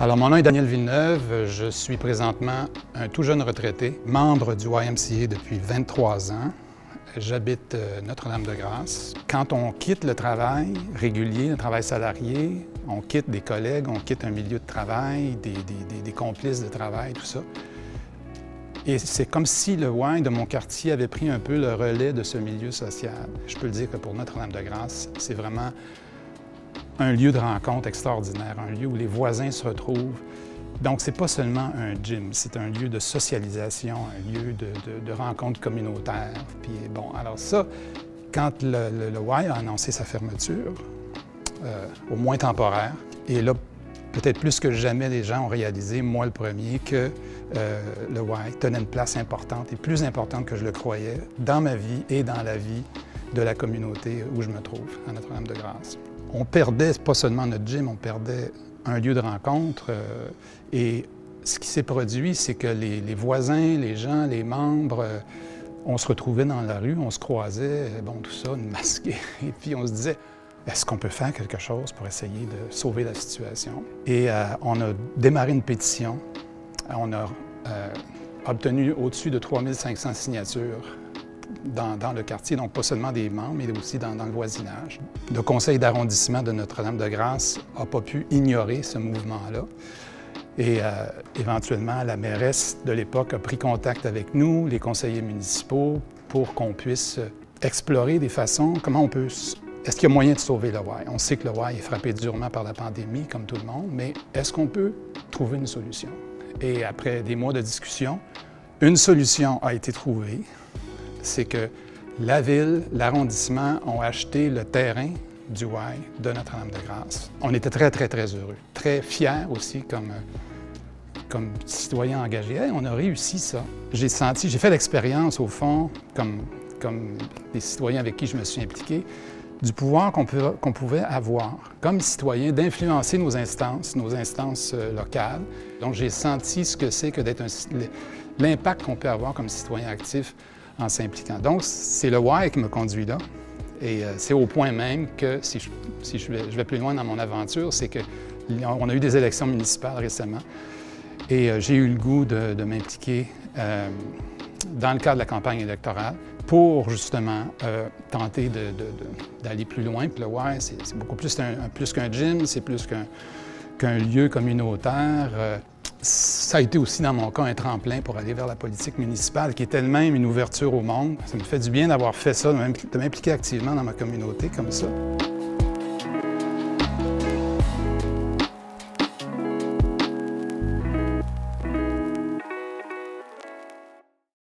Alors, mon nom est Daniel Villeneuve. Je suis présentement un tout jeune retraité, membre du YMCA depuis 23 ans. J'habite Notre-Dame-de-Grâce. Quand on quitte le travail régulier, le travail salarié, on quitte des collègues, on quitte un milieu de travail, des complices de travail, tout ça. Et c'est comme si le Y de mon quartier avait pris un peu le relais de ce milieu social. Je peux le dire que pour Notre-Dame-de-Grâce, c'est vraiment un lieu de rencontre extraordinaire, un lieu où les voisins se retrouvent. Donc, c'est pas seulement un gym, c'est un lieu de socialisation, un lieu de rencontre communautaire. Puis bon, alors ça, quand le Y a annoncé sa fermeture, au moins temporaire, et là, peut-être plus que jamais, les gens ont réalisé, moi le premier, que le Y tenait une place importante, et plus importante que je le croyais, dans ma vie et dans la vie de la communauté où je me trouve, à Notre-Dame-de-Grâce. On perdait pas seulement notre gym, on perdait un lieu de rencontre. Et ce qui s'est produit, c'est que les voisins, les gens, les membres, on se retrouvait dans la rue, on se croisait, bon, tout ça, masqué. Et puis on se disait, est-ce qu'on peut faire quelque chose pour essayer de sauver la situation? Et on a démarré une pétition. On a obtenu au-dessus de 3500 signatures dans le quartier, donc pas seulement des membres, mais aussi dans le voisinage. Le conseil d'arrondissement de Notre-Dame-de-Grâce n'a pas pu ignorer ce mouvement-là. Et éventuellement, la mairesse de l'époque a pris contact avec nous, les conseillers municipaux, pour qu'on puisse explorer des façons, comment on peut... Est-ce qu'il y a moyen de sauver le Y? On sait que le Y est frappé durement par la pandémie, comme tout le monde, mais est-ce qu'on peut trouver une solution? Et après des mois de discussion, une solution a été trouvée. C'est que la ville, l'arrondissement ont acheté le terrain du Y de Notre-Dame-de-Grâce. On était très, très, très heureux, très fiers aussi comme citoyens engagés. Hey, on a réussi ça. J'ai fait l'expérience au fond, comme des citoyens avec qui je me suis impliqué, du pouvoir qu'on pouvait avoir comme citoyen d'influencer nos instances locales. Donc j'ai senti ce que c'est que d'être l'impact qu'on peut avoir comme citoyen actif en s'impliquant. Donc, c'est le Y qui me conduit là. Et c'est au point même que, si je vais plus loin dans mon aventure, c'est qu'on a eu des élections municipales récemment. Et j'ai eu le goût de m'impliquer dans le cadre de la campagne électorale pour, justement, tenter d'aller plus loin. Puis le Y, c'est beaucoup plus qu'un gym, c'est plus qu'un lieu communautaire. Ça a été aussi, dans mon cas, un tremplin pour aller vers la politique municipale, qui est elle-même une ouverture au monde. Ça me fait du bien d'avoir fait ça, de m'impliquer activement dans ma communauté comme ça.